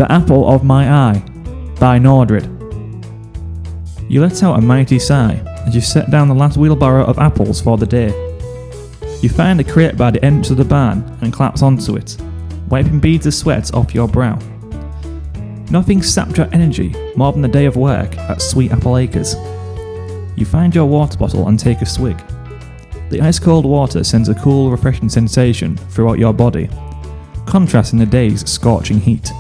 The Apple of My Eye by Nordryd. You let out a mighty sigh as you set down the last wheelbarrow of apples for the day. You find a crate by the entrance of the barn and collapse onto it, wiping beads of sweat off your brow. Nothing sapped your energy more than the day of work at Sweet Apple Acres. You find your water bottle and take a swig. The ice-cold water sends a cool, refreshing sensation throughout your body, contrasting the day's scorching heat.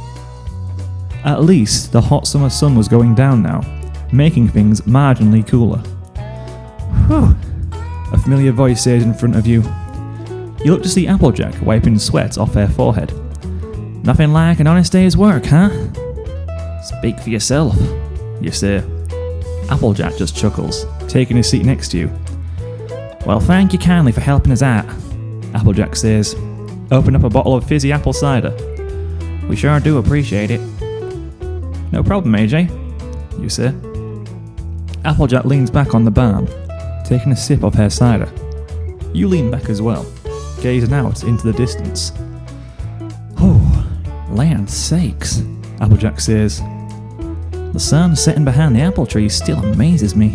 At least the hot summer sun was going down now, making things marginally cooler. Whew, a familiar voice says in front of you. You look to see Applejack wiping sweat off her forehead. Nothing like an honest day's work, huh? Speak for yourself, you say. Applejack just chuckles, taking his seat next to you. Well, thank you kindly for helping us out, Applejack says, opening up a bottle of fizzy apple cider. We sure do appreciate it. No problem, AJ, you say. Applejack leans back on the barn, taking a sip of her cider. You lean back as well, gazing out into the distance. Oh, land sakes, Applejack says. The sun setting behind the apple tree still amazes me.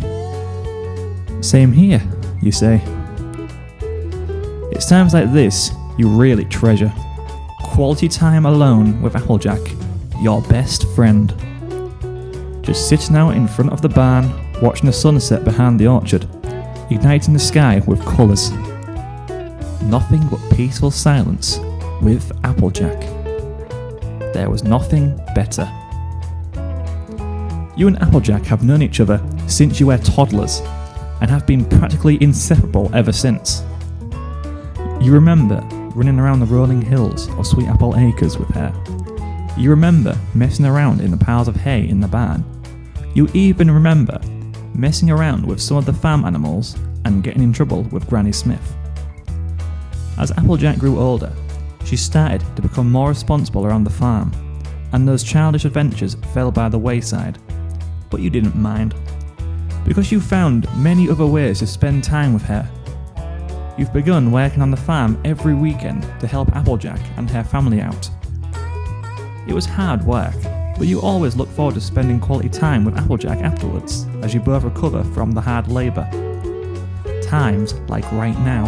Same here, you say. It's times like this you really treasure. Quality time alone with Applejack, your best friend. Just sitting out in front of the barn, watching the sunset behind the orchard, igniting the sky with colours. Nothing but peaceful silence with Applejack. There was nothing better. You and Applejack have known each other since you were toddlers, and have been practically inseparable ever since. You remember running around the rolling hills of Sweet Apple Acres with her. You remember messing around in the piles of hay in the barn. You even remember messing around with some of the farm animals and getting in trouble with Granny Smith. As Applejack grew older, she started to become more responsible around the farm, and those childish adventures fell by the wayside. But you didn't mind, because you found many other ways to spend time with her. You've begun working on the farm every weekend to help Applejack and her family out. It was hard work, but you always look forward to spending quality time with Applejack afterwards as you both recover from the hard labour. Times like right now.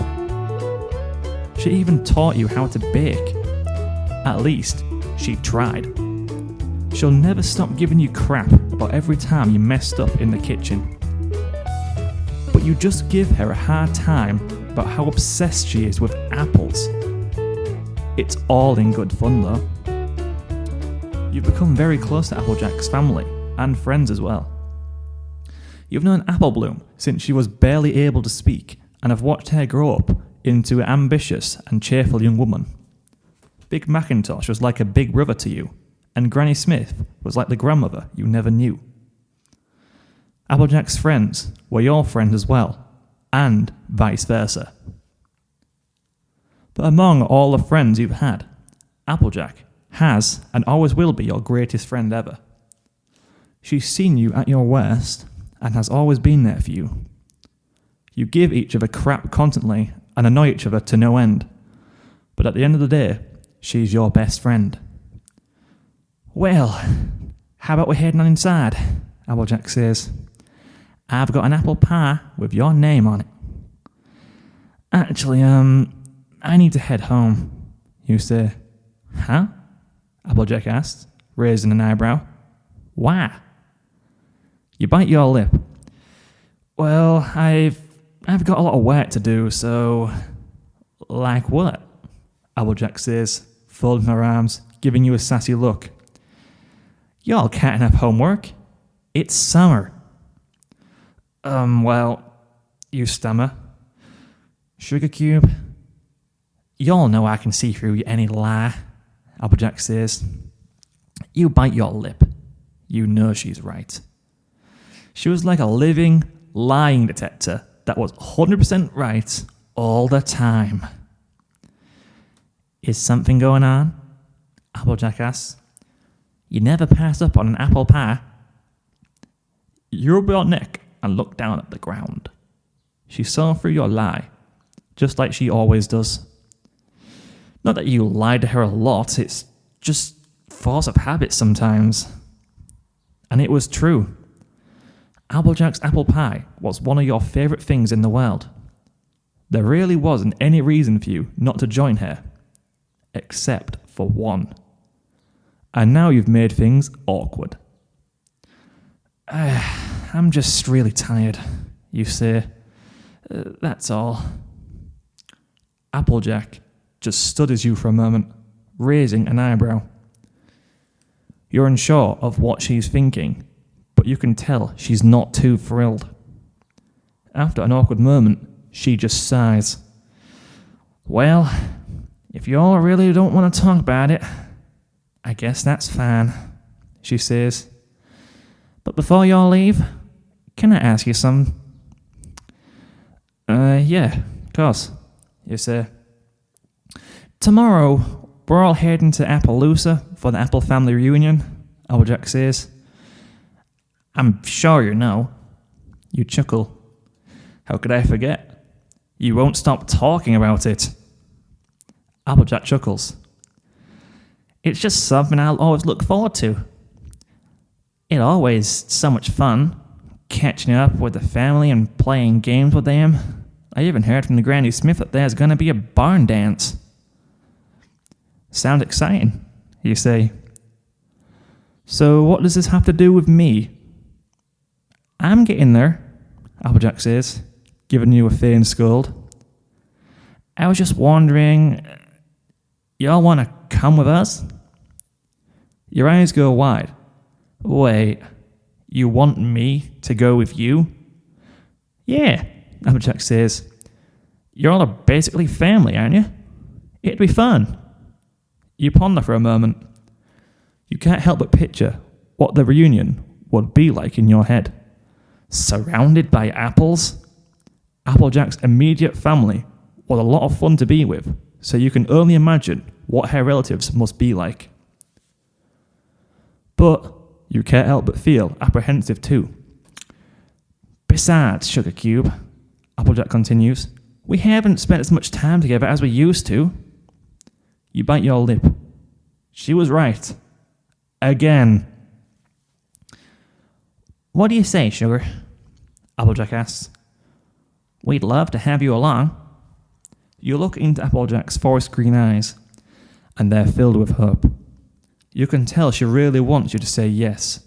She even taught you how to bake. At least, she tried. She'll never stop giving you crap about every time you messed up in the kitchen. But you just give her a hard time about how obsessed she is with apples. It's all in good fun though. You've become very close to Applejack's family and friends as well. You've known Apple Bloom since she was barely able to speak, and have watched her grow up into an ambitious and cheerful young woman. Big Macintosh was like a big brother to you, and Granny Smith was like the grandmother you never knew. Applejack's friends were your friends as well, and vice versa. But among all the friends you've had, Applejack has and always will be your greatest friend ever. She's seen you at your worst and has always been there for you. You give each other crap constantly and annoy each other to no end, but at the end of the day, she's your best friend. Well, how about we heading on inside? Applejack says. I've got an apple pie with your name on it. Actually, I need to head home, you say. Huh? Applejack asks, raising an eyebrow. Why? You bite your lip. Well, I've got a lot of work to do, so... Like what? Applejack says, folding her arms, giving you a sassy look. Y'all can't have homework. It's summer. Well, you stammer. Sugar cube? Y'all know I can see through any lie, Applejack says. You bite your lip. You know she's right. She was like a living, lying detector that was 100% right all the time. Is something going on? Applejack asks. You never pass up on an apple pie. You rub your neck and look down at the ground. She saw through your lie, just like she always does. Not that you lied to her a lot, it's just force of habit sometimes. And it was true. Applejack's apple pie was one of your favourite things in the world. There really wasn't any reason for you not to join her. Except for one. And now you've made things awkward. I'm just really tired, you say. That's all. Applejack just studies you for a moment, raising an eyebrow. You're unsure of what she's thinking, but you can tell she's not too thrilled. After an awkward moment, she just sighs. Well, if you all really don't want to talk about it, I guess that's fine, she says. But before you all leave, can I ask you some? Yeah, of course, you say. Tomorrow, we're all heading to Appaloosa for the Apple family reunion, Applejack says. I'm sure you know. You chuckle. How could I forget? You won't stop talking about it. Applejack chuckles. It's just something I'll always look forward to. It's always so much fun, catching up with the family and playing games with them. I even heard from the Granny Smith that there's going to be a barn dance. Sounds exciting, you say. So what does this have to do with me? I'm getting there, Applejack says, giving you a feigned scold. I was just wondering, y'all want to come with us? Your eyes go wide. Wait, you want me to go with you? Yeah, Applejack says. You're all basically family, aren't you? It'd be fun. You ponder for a moment. You can't help but picture what the reunion would be like in your head. Surrounded by apples? Applejack's immediate family was a lot of fun to be with, so you can only imagine what her relatives must be like. But you can't help but feel apprehensive too. Besides, Sugar Cube, Applejack continues, we haven't spent as much time together as we used to. You bite your lip. She was right. Again. What do you say, Sugar? Applejack asks. We'd love to have you along. You look into Applejack's forest green eyes, and they're filled with hope. You can tell she really wants you to say yes.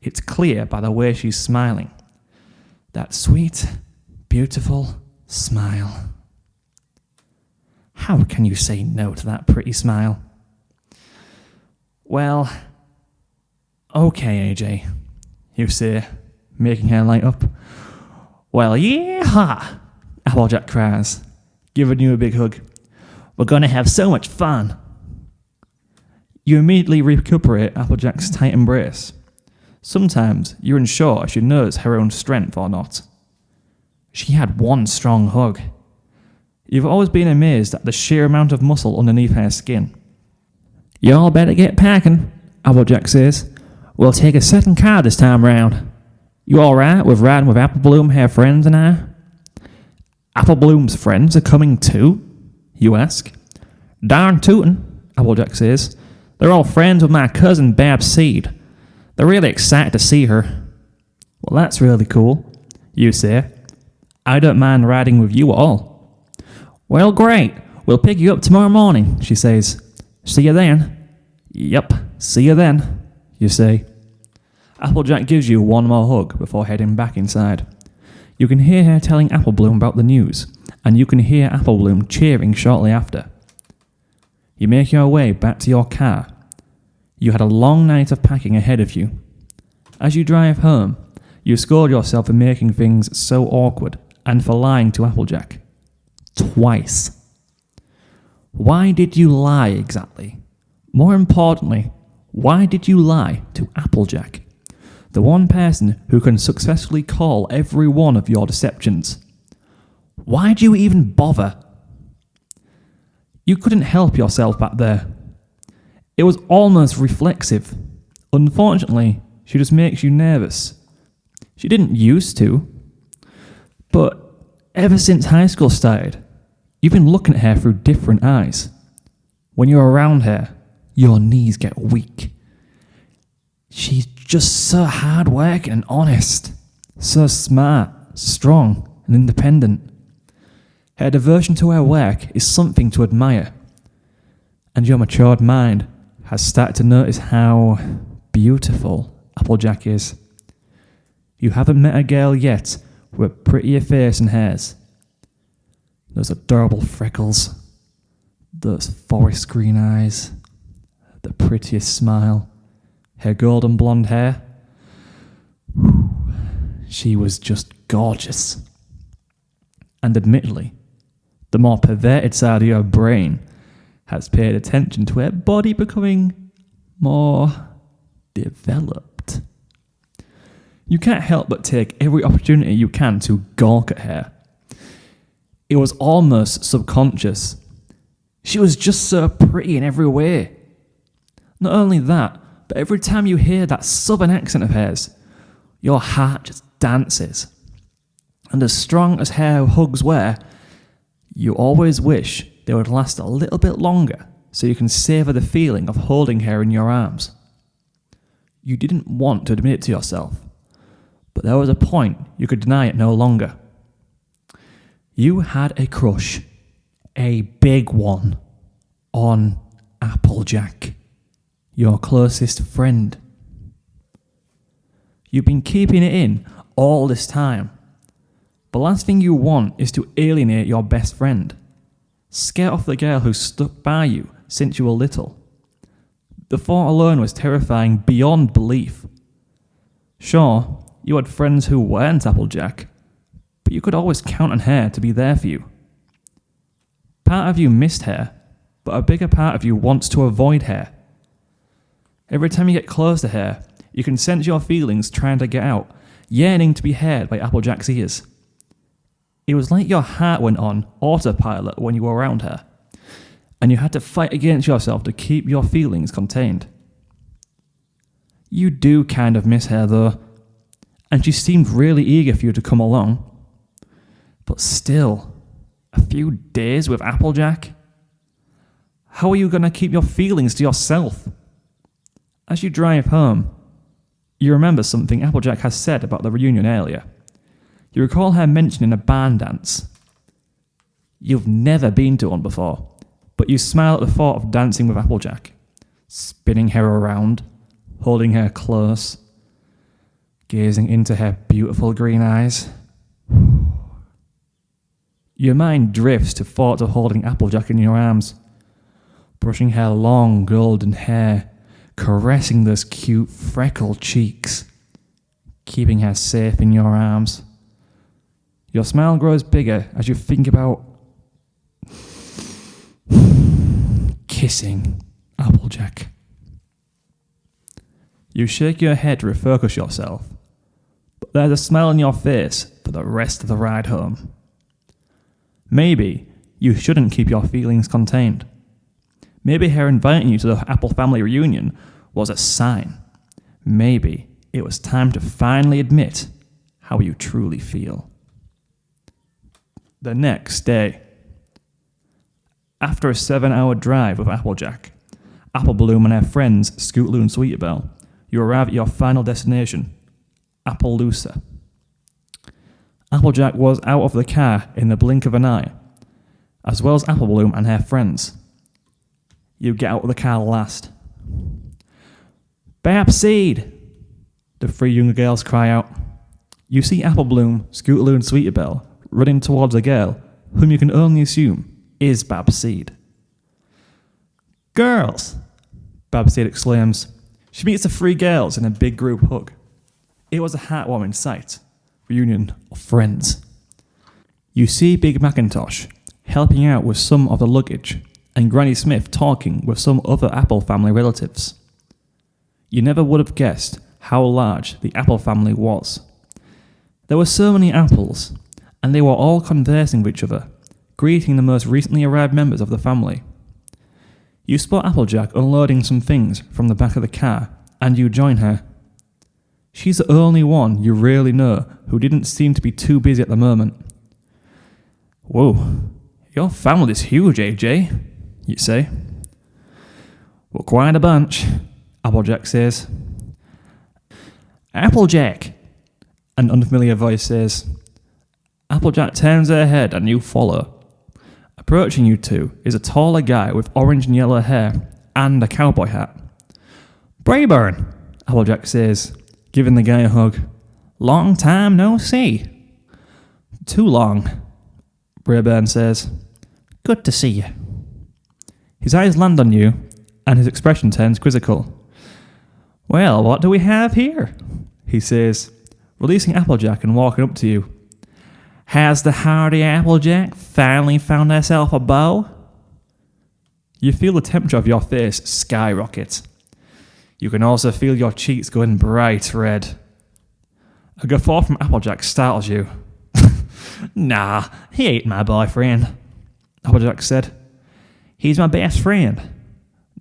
It's clear by the way she's smiling. That sweet, beautiful smile. How can you say no to that pretty smile? Well, okay, AJ, you say, making her light up. Well, yeehaw, Applejack cries, giving you a big hug. We're going to have so much fun. You immediately recuperate Applejack's tight embrace. Sometimes you're unsure if she knows her own strength or not. She had one strong hug. You've always been amazed at the sheer amount of muscle underneath her skin. Y'all better get packing, Applejack says. We'll take a second car this time round. You alright with riding with Applebloom, her friends, and I? Applebloom's friends are coming too? You ask. Darn tootin', Applejack says. They're all friends with my cousin Bab Seed. They're really excited to see her. Well, that's really cool, you say. I don't mind riding with you at all. Well, great. We'll pick you up tomorrow morning, she says. See you then. Yep, see you then, you say. Applejack gives you one more hug before heading back inside. You can hear her telling Applebloom about the news, and you can hear Applebloom cheering shortly after. You make your way back to your car. You had a long night of packing ahead of you. As you drive home, you scold yourself for making things so awkward and for lying to Applejack. Twice. Why did you lie exactly? More importantly, why did you lie to Applejack? The one person who can successfully call every one of your deceptions. Why do you even bother? You couldn't help yourself back there. It was almost reflexive. Unfortunately, she just makes you nervous. She didn't used to. But ever since high school started, you've been looking at her through different eyes. When you're around her, your knees get weak. She's just so hard-working and honest, so smart, strong, and independent. Her devotion to her work is something to admire, and your matured mind has started to notice how beautiful Applejack is. You haven't met a girl yet with a prettier face and hairs. Those adorable freckles, those forest green eyes, the prettiest smile, her golden blonde hair. She was just gorgeous. And admittedly, the more perverted side of your brain has paid attention to her body becoming more developed. You can't help but take every opportunity you can to gawk at her. It was almost subconscious. She was just so pretty in every way. Not only that, but every time you hear that southern accent of hers, your heart just dances. And as strong as her hugs were, you always wish they would last a little bit longer so you can savor the feeling of holding her in your arms. You didn't want to admit it to yourself, but there was a point you could deny it no longer. You had a crush, a big one, on Applejack, your closest friend. You've been keeping it in all this time. The last thing you want is to alienate your best friend. Scare off the girl who stuck by you since you were little. The thought alone was terrifying beyond belief. Sure, you had friends who weren't Applejack, but you could always count on her to be there for you. Part of you missed her, but a bigger part of you wants to avoid her. Every time you get close to her, you can sense your feelings trying to get out, yearning to be heard by Applejack's ears. It was like your heart went on autopilot when you were around her, and you had to fight against yourself to keep your feelings contained. You do kind of miss her though, and she seemed really eager for you to come along. But still, a few days with Applejack? How are you going to keep your feelings to yourself? As you drive home, you remember something Applejack has said about the reunion earlier. You recall her mentioning a barn dance. You've never been to one before, but you smile at the thought of dancing with Applejack, spinning her around, holding her close, gazing into her beautiful green eyes. Your mind drifts to thoughts of holding Applejack in your arms, brushing her long golden hair, caressing those cute freckled cheeks, keeping her safe in your arms. Your smile grows bigger as you think about kissing Applejack. You shake your head to refocus yourself, but there's a smile on your face for the rest of the ride home. Maybe you shouldn't keep your feelings contained. Maybe her inviting you to the Apple family reunion was a sign. Maybe it was time to finally admit how you truly feel. The next day, after a 7-hour drive with Applejack, Applebloom and her friends Scootaloo and Sweetabelle, you arrive at your final destination, Appaloosa. Applejack was out of the car in the blink of an eye, as well as Applebloom and her friends. You get out of the car last. Babseed! The three younger girls cry out. You see Applebloom, Scootaloo and Sweetabelle running towards a girl whom you can only assume is Babseed. Girls! Babseed exclaims. She meets the three girls in a big group hug. It was a heartwarming sight. Reunion of friends. You see Big Macintosh helping out with some of the luggage and Granny Smith talking with some other Apple family relatives. You never would have guessed how large the Apple family was. There were so many apples, and they were all conversing with each other, greeting the most recently arrived members of the family. You spot Applejack unloading some things from the back of the car, and you join her. She's the only one you really know who didn't seem to be too busy at the moment. Whoa, your family's huge, AJ, you say. Well, quite a bunch, Applejack says. Applejack, an unfamiliar voice says. Applejack turns her head and you follow. Approaching you two is a taller guy with orange and yellow hair and a cowboy hat. Brayburn, Applejack says, giving the guy a hug. Long time no see. Too long, Brayburn says. Good to see you. His eyes land on you, and his expression turns quizzical. Well, what do we have here? He says, releasing Applejack and walking up to you. Has the hardy Applejack finally found herself a beau? You feel the temperature of your face skyrocket. You can also feel your cheeks going bright red. A guffaw from Applejack startles you. Nah, he ain't my boyfriend, Applejack said. He's my best friend.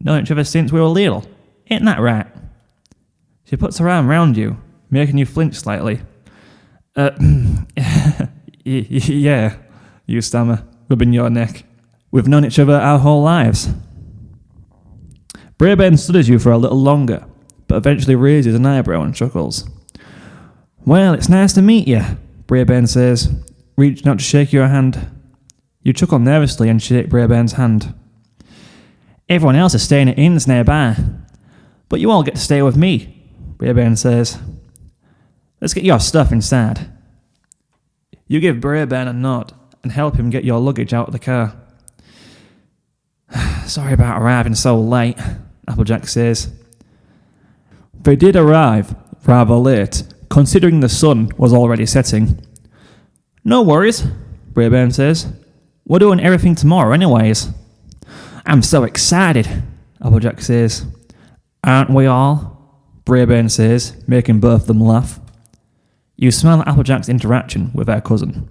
Known each other since we were little. Ain't that right? She puts her arm round you, making you flinch slightly. Yeah, you stammer, rubbing your neck. We've known each other our whole lives. Brayburn studies you for a little longer, but eventually raises an eyebrow and chuckles. Well, it's nice to meet you, Brayburn says, reaching out to shake your hand. You chuckle nervously and shake Brayburn's hand. Everyone else is staying at inns nearby, but you all get to stay with me, Brayburn says. Let's get your stuff inside. You give Brayburn a nod and help him get your luggage out of the car. Sorry about arriving so late, Applejack says. They did arrive rather late, considering the sun was already setting. No worries, Brayburn says. We're doing everything tomorrow anyways. I'm so excited, Applejack says. Aren't we all? Brayburn says, making both of them laugh. You smell Applejack's interaction with her cousin.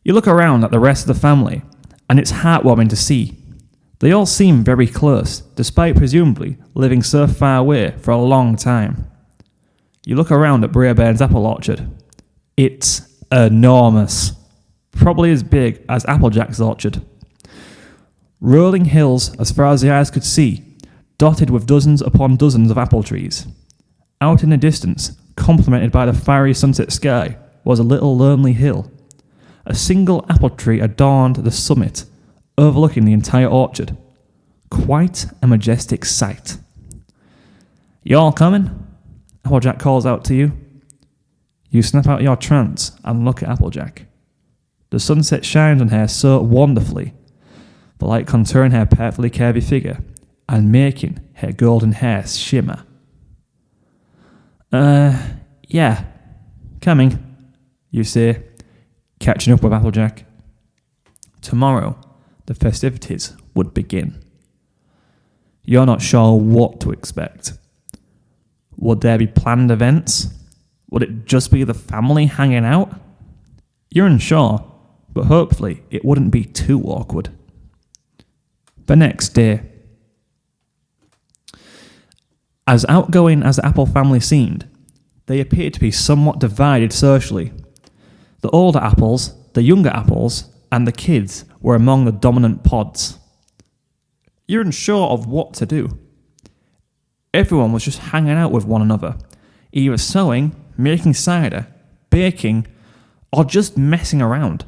You look around at the rest of the family, and it's heartwarming to see. They all seem very close, despite presumably living so far away for a long time. You look around at Brayburn's apple orchard. It's enormous, probably as big as Applejack's orchard. Rolling hills as far as the eyes could see, dotted with dozens upon dozens of apple trees. Out in the distance, complemented by the fiery sunset sky, was a little lonely hill. A single apple tree adorned the summit, overlooking the entire orchard. Quite a majestic sight. You all coming? Applejack calls out to you. You snap out your trance and look at Applejack. The sunset shines on her so wonderfully, the light contouring her perfectly curvy figure and making her golden hair shimmer. Yeah, coming, you say, catching up with Applejack. Tomorrow, the festivities would begin. You're not sure what to expect. Would there be planned events? Would it just be the family hanging out? You're unsure, but hopefully it wouldn't be too awkward. The next day. As outgoing as the Apple family seemed, they appeared to be somewhat divided socially. The older apples, the younger apples, and the kids were among the dominant pods. You're unsure of what to do. Everyone was just hanging out with one another, either sewing, making cider, baking, or just messing around.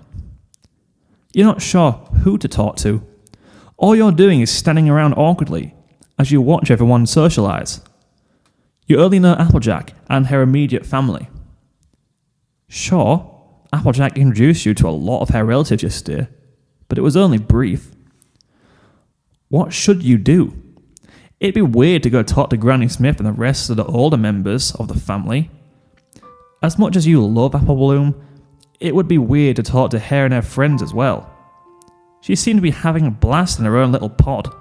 You're not sure who to talk to. All you're doing is standing around awkwardly as you watch everyone socialise. You only know Applejack and her immediate family. Sure, Applejack introduced you to a lot of her relatives yesterday, but it was only brief. What should you do? It'd be weird to go talk to Granny Smith and the rest of the older members of the family. As much as you love Apple Bloom, it would be weird to talk to her and her friends as well. She seemed to be having a blast in her own little pod.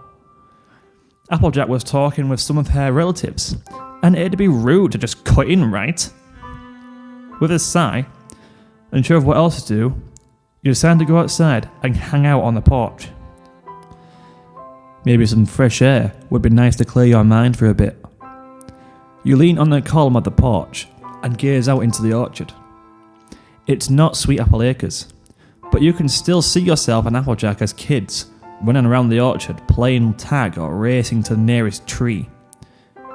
Applejack was talking with some of her relatives, and it'd be rude to just cut in, right? With a sigh, unsure of what else to do, you decide to go outside and hang out on the porch. Maybe some fresh air would be nice to clear your mind for a bit. You lean on the column of the porch and gaze out into the orchard. It's not Sweet Apple Acres, but you can still see yourself and Applejack as kids, running around the orchard, playing tag or racing to the nearest tree.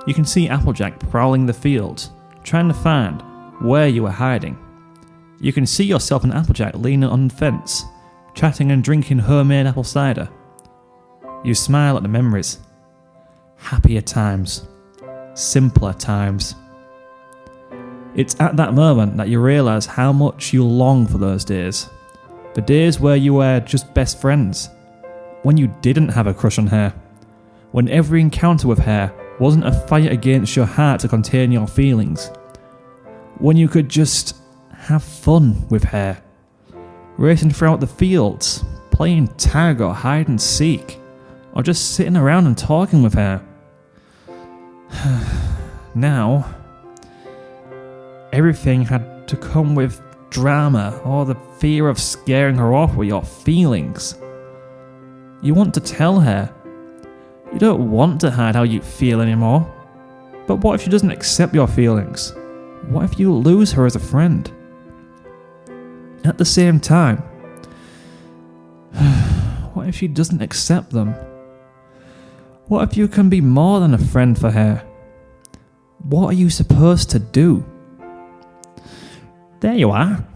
You can see Applejack prowling the fields, trying to find where you are hiding. You can see yourself and Applejack leaning on the fence, chatting and drinking homemade apple cider. You smile at the memories. Happier times. Simpler times. It's at that moment that you realise how much you long for those days. The days where you were just best friends. When you didn't have a crush on her. When every encounter with her wasn't a fight against your heart to contain your feelings. When you could just have fun with her. Racing throughout the fields, playing tag or hide and seek, or just sitting around and talking with her. Now, everything had to come with drama or the fear of scaring her off with your feelings. You want to tell her. You don't want to hide how you feel anymore. But what if she doesn't accept your feelings? What if you lose her as a friend? At the same time, what if she doesn't accept them? What if you can be more than a friend for her? What are you supposed to do? There you are,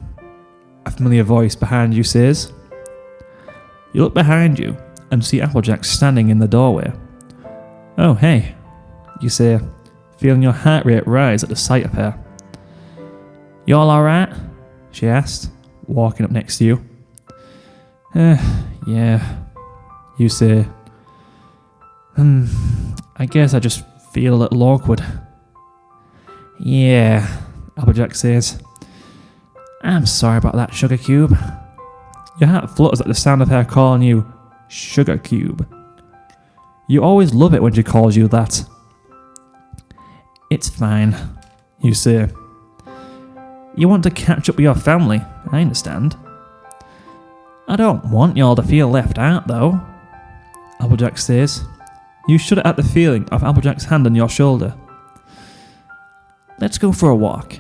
a familiar voice behind you says. You look behind you and see Applejack standing in the doorway. Oh, hey, you say, feeling your heart rate rise at the sight of her. You all alright? She asked, walking up next to you. Yeah, you say. I guess I just feel a little awkward. Yeah, Applejack says. I'm sorry about that, Sugar Cube. Your heart flutters at the sound of her calling you Sugar Cube. You always love it when she calls you that. It's fine, you say. You want to catch up with your family, I understand. I don't want y'all to feel left out, though, Applejack says. You shudder at the feeling of Applejack's hand on your shoulder. Let's go for a walk,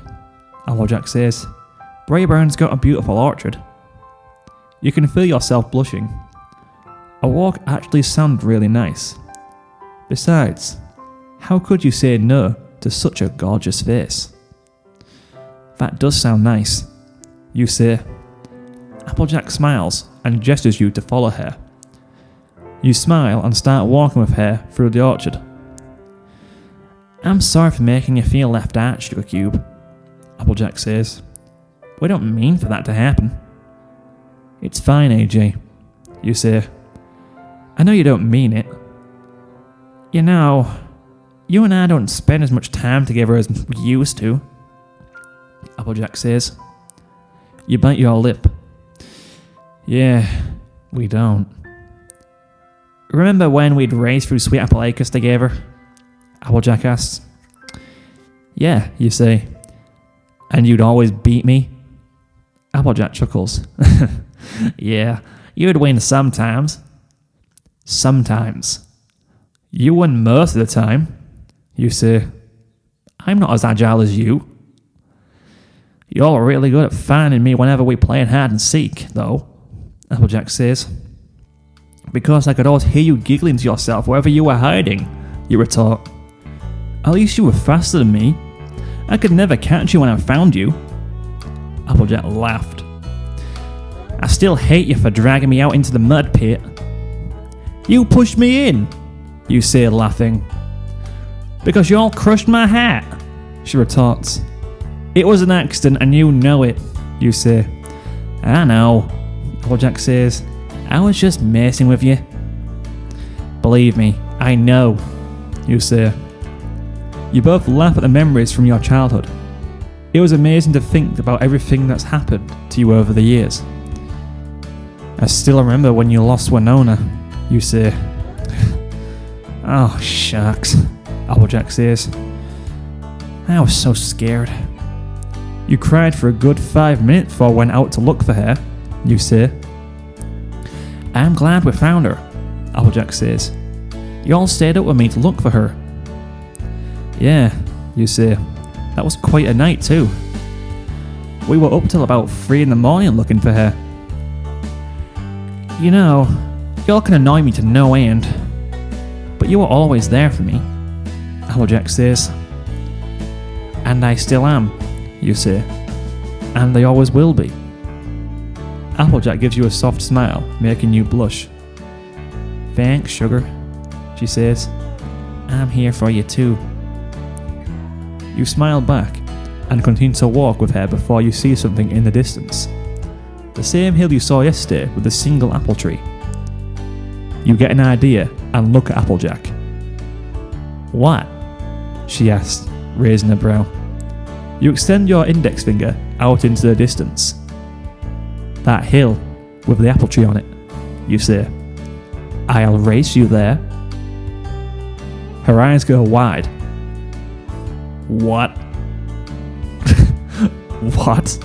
Applejack says. Brayburn's got a beautiful orchard. You can feel yourself blushing. A walk actually sounded really nice. Besides, how could you say no to such a gorgeous face? That does sound nice, you say. Applejack smiles and gestures you to follow her. You smile and start walking with her through the orchard. I'm sorry for making you feel left out, Sugar Cube, Applejack says. We don't mean for that to happen. It's fine, AJ, you say. I know you don't mean it. You know, you and I don't spend as much time together as we used to, Applejack says. You bite your lip. Yeah, we don't. Remember when we'd race through Sweet Apple Acres together? Applejack asks. Yeah, you say. And you'd always beat me? Applejack chuckles. Yeah, you'd win sometimes. Sometimes. You win most of the time, you say. I'm not as agile as you. You're really good at finding me whenever we play hide and seek, though, Applejack says. Because I could always hear you giggling to yourself wherever you were hiding, you retort. At least you were faster than me. I could never catch you when I found you. Applejack laughed. I still hate you for dragging me out into the mud pit. You pushed me in, you say, laughing. Because you all crushed my hat, she retorts. It was an accident and you know it, you say. I know, Applejack says. I was just messing with you. Believe me, I know, you say. You both laugh at the memories from your childhood. It was amazing to think about everything that's happened to you over the years. I still remember when you lost Winona, you say. Oh, shucks, Applejack says. I was so scared. You cried for a good 5 minutes before I went out to look for her, you say. I'm glad we found her, Applejack says. You all stayed up with me to look for her. Yeah, you say. That was quite a night too. We were up till about 3 in the morning looking for her. You know, You can annoy me to no end, but you were always there for me, Applejack says. And I still am, you say, and I always will be. Applejack gives you a soft smile, making you blush. Thanks, sugar, she says. I'm here for you too. You smile back and continue to walk with her before you see something in the distance. The same hill you saw yesterday with a single apple tree. You get an idea and look at Applejack. What? She asks, raising her brow. You extend your index finger out into the distance. That hill with the apple tree on it, you say. I'll race you there. Her eyes go wide. What? What?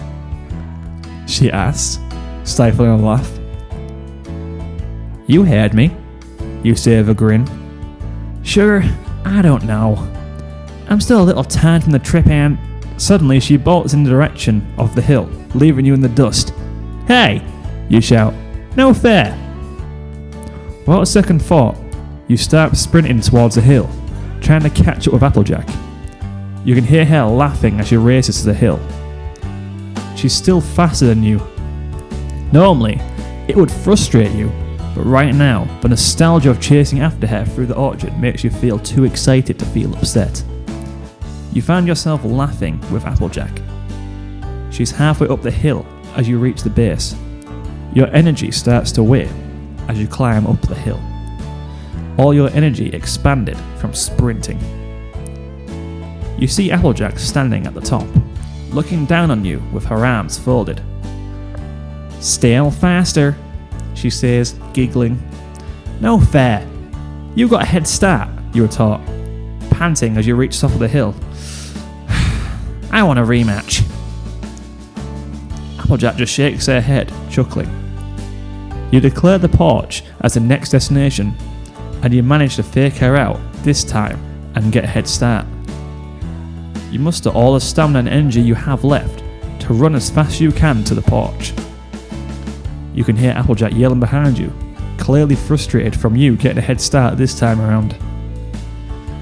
She asks, stifling a laugh. You heard me, you say with a grin. Sure, I don't know. I'm still a little tired from the trip and... Suddenly she bolts in the direction of the hill, leaving you in the dust. Hey! You shout. No fair! Without a second thought, you start sprinting towards the hill, trying to catch up with Applejack. You can hear her laughing as she races to the hill. She's still faster than you. Normally, it would frustrate you, but right now, the nostalgia of chasing after her through the orchard makes you feel too excited to feel upset. You find yourself laughing with Applejack. She's halfway up the hill as you reach the base. Your energy starts to wane as you climb up the hill. All your energy expanded from sprinting. You see Applejack standing at the top, looking down on you with her arms folded. Still faster, she says, giggling. No fair. You got a head start, you retort, panting as you reach the top of the hill. I want a rematch. Applejack just shakes her head, chuckling. You declare the porch as the next destination, and you manage to fake her out this time and get a head start. You muster all the stamina and energy you have left to run as fast as you can to the porch. You can hear Applejack yelling behind you, clearly frustrated from you getting a head start this time around.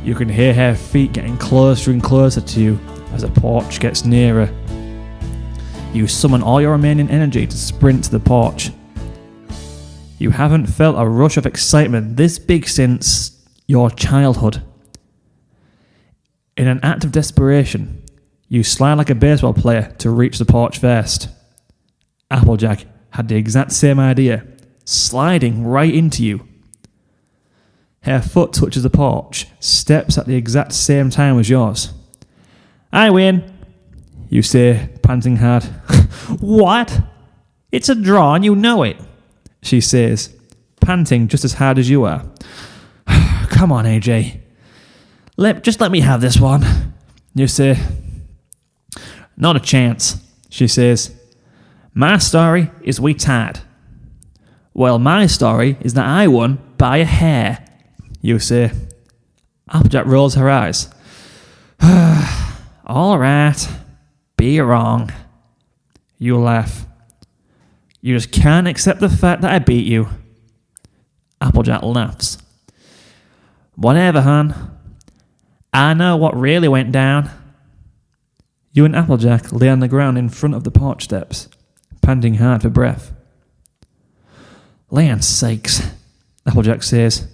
You can hear her feet getting closer and closer to you as the porch gets nearer. You summon all your remaining energy to sprint to the porch. You haven't felt a rush of excitement this big since your childhood. In an act of desperation, you slide like a baseball player to reach the porch first. Applejack had the exact same idea, sliding right into you. Her foot touches the porch, steps at the exact same time as yours. I win, you say, panting hard. What? It's a draw and you know it, she says, panting just as hard as you are. Come on, AJ. Just let me have this one, you say. Not a chance, she says. My story is we tied. Well, my story is that I won by a hair, you say. Applejack rolls her eyes. All right, be wrong. You laugh. You just can't accept the fact that I beat you. Applejack laughs. Whatever, hon. I know what really went down. You and Applejack lay on the ground in front of the porch steps, panting hard for breath. Land's sakes, Applejack says.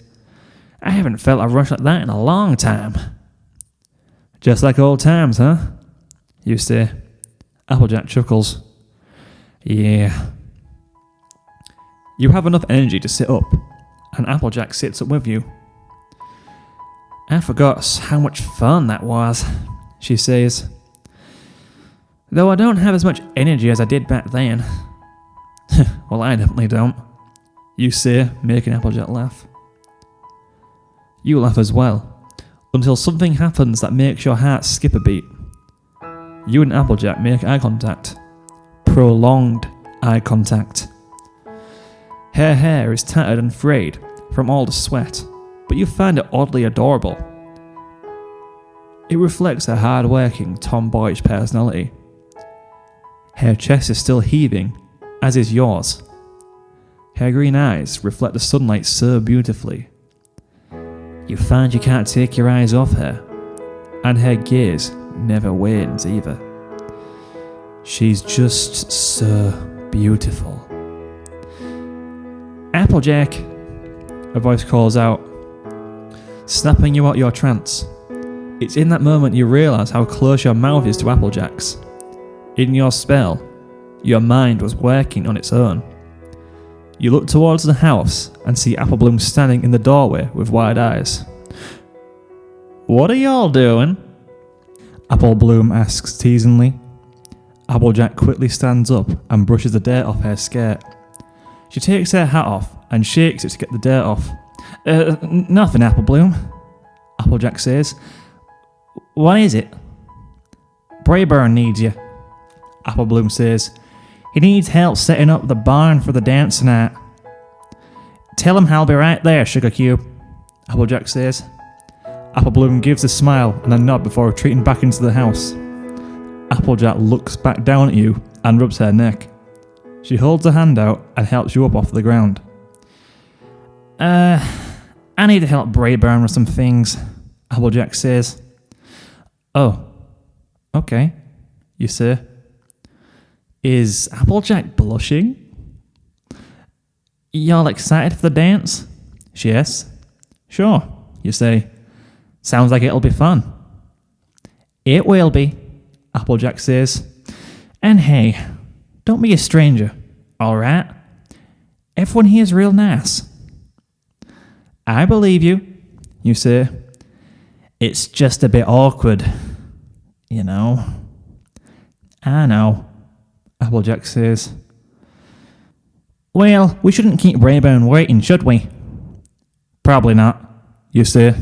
I haven't felt a rush like that in a long time. Just like old times, huh? You say. Applejack chuckles. Yeah. You have enough energy to sit up, and Applejack sits up with you. I forgot how much fun that was, she says. Though I don't have as much energy as I did back then. Well, I definitely don't, you say, making Applejack laugh. You laugh as well, until something happens that makes your heart skip a beat. You and Applejack make eye contact. Prolonged eye contact. Her hair is tattered and frayed from all the sweat, but you find it oddly adorable. It reflects her hard-working, tomboyish personality. Her chest is still heaving, as is yours. Her green eyes reflect the sunlight so beautifully. You find you can't take your eyes off her, and her gaze never wanes either. She's just so beautiful. Applejack, a voice calls out, snapping you out your trance. It's in that moment you realise how close your mouth is to Applejack's. In your spell, your mind was working on its own. You look towards the house and see Applebloom standing in the doorway with wide eyes. What are y'all doing? Applebloom asks teasingly. Applejack quickly stands up and brushes the dirt off her skirt. She takes her hat off and shakes it to get the dirt off. Nothing, Applebloom, Applejack says. What is it? Brayburn needs you, Applebloom says. He needs help setting up the barn for the dance tonight. Tell him I'll be right there, Sugar Cube, Applejack says. Applebloom gives a smile and a nod before retreating back into the house. Applejack looks back down at you and rubs her neck. She holds a hand out and helps you up off the ground. I need to help Brayburn with some things, Applejack says. Oh, okay, you say. Is Applejack blushing? Y'all excited for the dance? She asks. Sure, you say. Sounds like it'll be fun. It will be, Applejack says. And hey, don't be a stranger, alright? Everyone here's real nice. I believe you, you say. It's just a bit awkward, you know. I know, Applejack says. Well, we shouldn't keep Brayburn waiting, should we? Probably not, you say.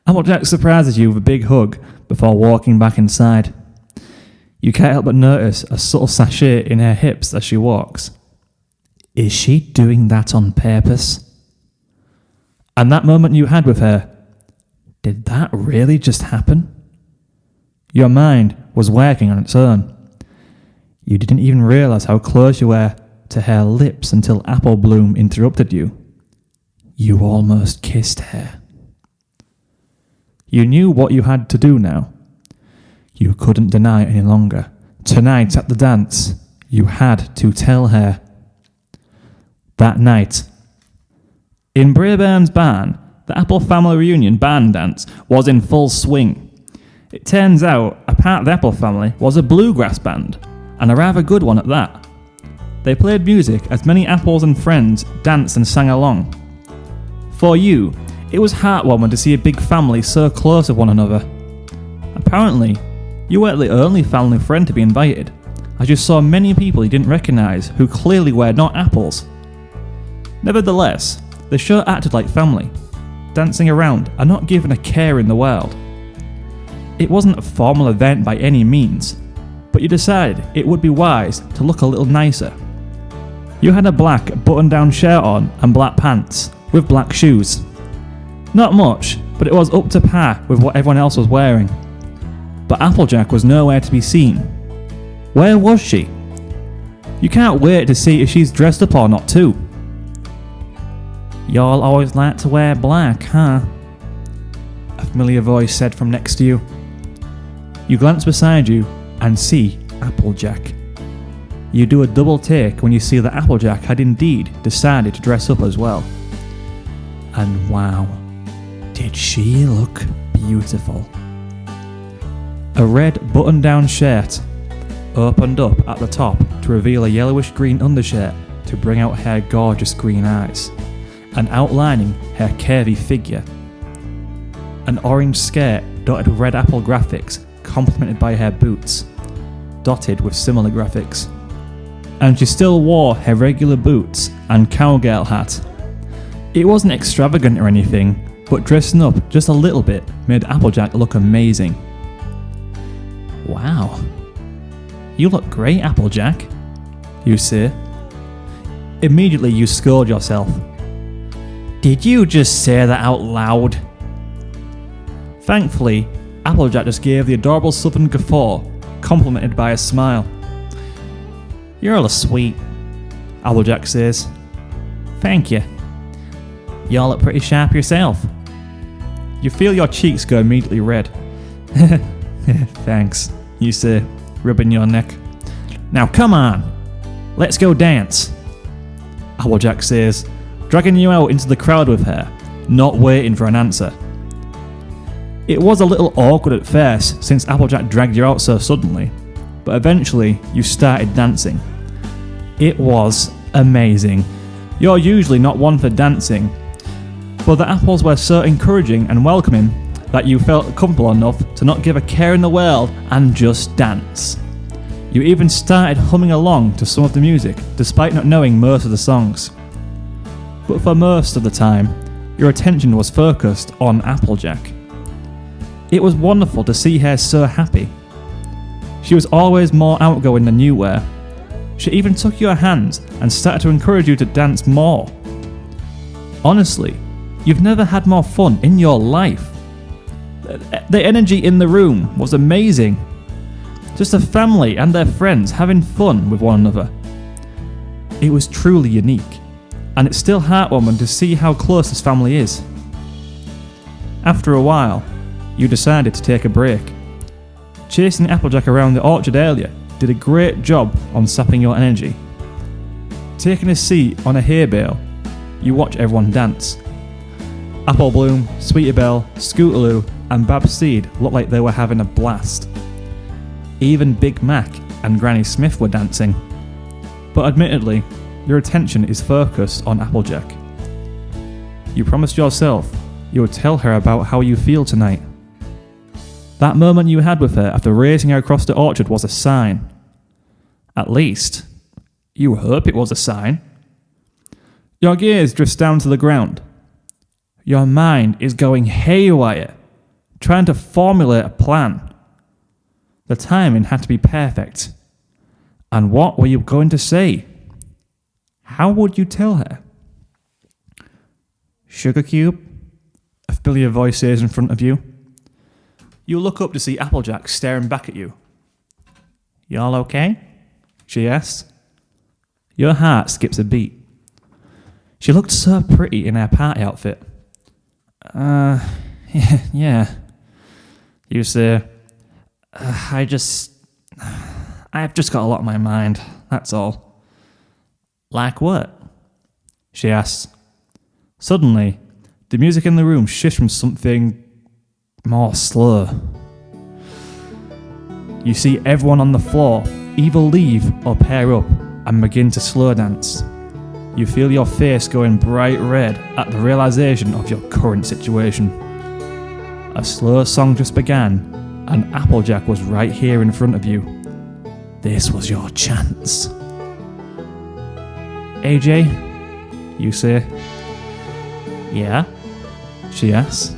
Applejack surprises you with a big hug before walking back inside. You can't help but notice a subtle sachet in her hips as she walks. Is she doing that on purpose? And that moment you had with her, did that really just happen? Your mind was working on its own. You didn't even realise how close you were to her lips until Applebloom interrupted you. You almost kissed her. You knew what you had to do now. You couldn't deny it any longer. Tonight at the dance, you had to tell her. That night, in Brayburn's barn, the Apple family reunion barn dance was in full swing. It turns out a part of the Apple family was a bluegrass band, and a rather good one at that. They played music as many apples and friends danced and sang along. For you, it was heartwarming to see a big family so close with one another. Apparently, you weren't the only family friend to be invited, as you saw many people you didn't recognise who clearly were not apples. Nevertheless, the show acted like family, dancing around and not giving a care in the world. It wasn't a formal event by any means, but you decided it would be wise to look a little nicer. You had a black button-down shirt on and black pants, with black shoes. Not much, but it was up to par with what everyone else was wearing. But Applejack was nowhere to be seen. Where was she? You can't wait to see if she's dressed up or not too. Y'all always like to wear black, huh? A familiar voice said from next to you. You glance beside you and see Applejack. You do a double take when you see that Applejack had indeed decided to dress up as well. And wow, did she look beautiful. A red button-down shirt opened up at the top to reveal a yellowish-green undershirt to bring out her gorgeous green eyes, and outlining her curvy figure. An orange skirt dotted with red apple graphics complemented by her boots, dotted with similar graphics. And she still wore her regular boots and cowgirl hat. It wasn't extravagant or anything, but dressing up just a little bit made Applejack look amazing. Wow, you look great, Applejack, you say. Immediately you scold yourself. Did you just say that out loud? Thankfully, Applejack just gave the adorable southern guffaw, complimented by a smile. You're all sweet, Applejack says. Thank you. You all look pretty sharp yourself. You feel your cheeks go immediately red. Thanks, you say, rubbing your neck. Now come on, let's go dance. Applejack says, dragging you out into the crowd with her, not waiting for an answer. It was a little awkward at first since Applejack dragged you out so suddenly, but eventually you started dancing. It was amazing. You're usually not one for dancing, but the apples were so encouraging and welcoming that you felt comfortable enough to not give a care in the world and just dance. You even started humming along to some of the music, despite not knowing most of the songs. But for most of the time, your attention was focused on Applejack. It was wonderful to see her so happy. She was always more outgoing than you were. She even took your hands and started to encourage you to dance more. Honestly, you've never had more fun in your life. The energy in the room was amazing. Just a family and their friends having fun with one another. It was truly unique, and it's still heartwarming to see how close this family is. After a while, you decided to take a break. Chasing Applejack around the orchard earlier did a great job on sapping your energy. Taking a seat on a hay bale, you watch everyone dance. Apple Bloom, Sweetie Belle, Scootaloo and Babseed looked like they were having a blast. Even Big Mac and Granny Smith were dancing. But admittedly, your attention is focused on Applejack. You promised yourself you would tell her about how you feel tonight. That moment you had with her after racing her across the orchard was a sign. At least, you hope it was a sign. Your gaze drifts down to the ground. Your mind is going haywire, trying to formulate a plan. The timing had to be perfect. And what were you going to say? How would you tell her? Sugar cube? A familiar voice says in front of you. You look up to see Applejack staring back at you. You all okay? She asks. Your heart skips a beat. She looked so pretty in her party outfit. Yeah. You say, I've just got a lot on my mind, that's all. Like what? She asks. Suddenly, the music in the room shifts from something more slow. You see everyone on the floor either leave or pair up and begin to slow dance. You feel your face going bright red at the realization of your current situation. A slow song just began, and Applejack was right here in front of you. This was your chance. AJ, you say. Yeah? She asks.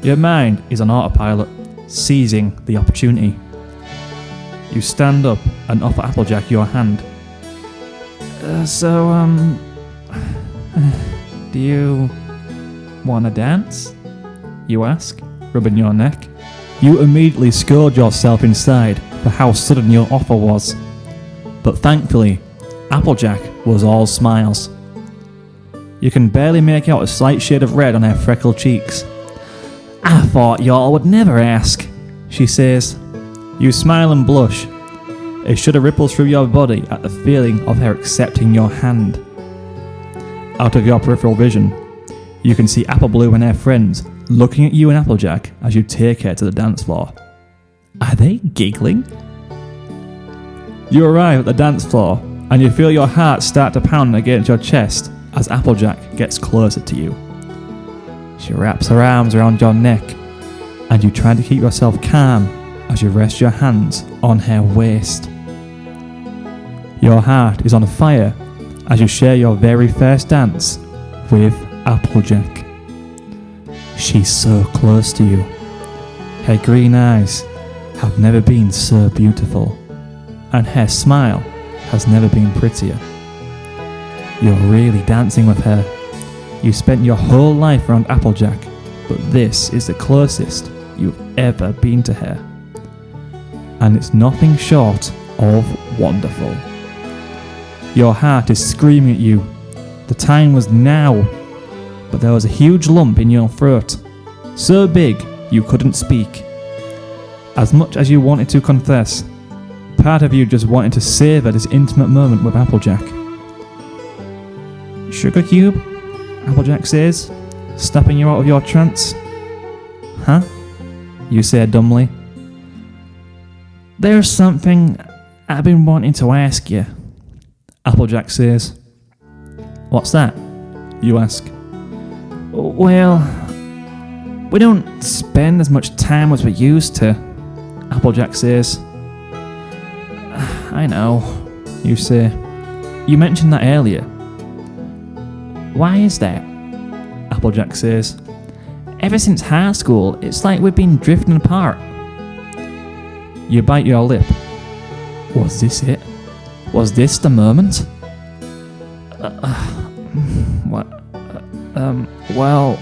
Your mind is on autopilot, seizing the opportunity. You stand up and offer Applejack your hand. Do you want to dance? You ask, rubbing your neck. You immediately scored yourself inside for how sudden your offer was. But thankfully, Applejack was all smiles. You can barely make out a slight shade of red on her freckled cheeks. I thought y'all would never ask, she says. You smile and blush. A shudder ripples through your body at the feeling of her accepting your hand. Out of your peripheral vision, you can see Apple Bloom and her friends looking at you and Applejack as you take her to the dance floor. Are they giggling? You arrive at the dance floor and you feel your heart start to pound against your chest as Applejack gets closer to you. She wraps her arms around your neck and you try to keep yourself calm as you rest your hands on her waist. Your heart is on fire as you share your very first dance with Applejack. She's so close to you. Her green eyes have never been so beautiful, and her smile has never been prettier. You're really dancing with her. You spent your whole life around Applejack, but this is the closest you've ever been to her. And it's nothing short of wonderful. Your heart is screaming at you. The time was now. But there was a huge lump in your throat. So big, you couldn't speak. As much as you wanted to confess, part of you just wanted to savour this intimate moment with Applejack. Sugar cube? Applejack says, snapping you out of your trance. Huh? You say dumbly. There's something I've been wanting to ask you. Applejack says. What's that? You ask. Well, we don't spend as much time as we used to, Applejack says. I know, you say. You mentioned that earlier. Why is that? Applejack says. Ever since high school, it's like we've been drifting apart. You bite your lip. Was this it? Was this the moment? What? Well,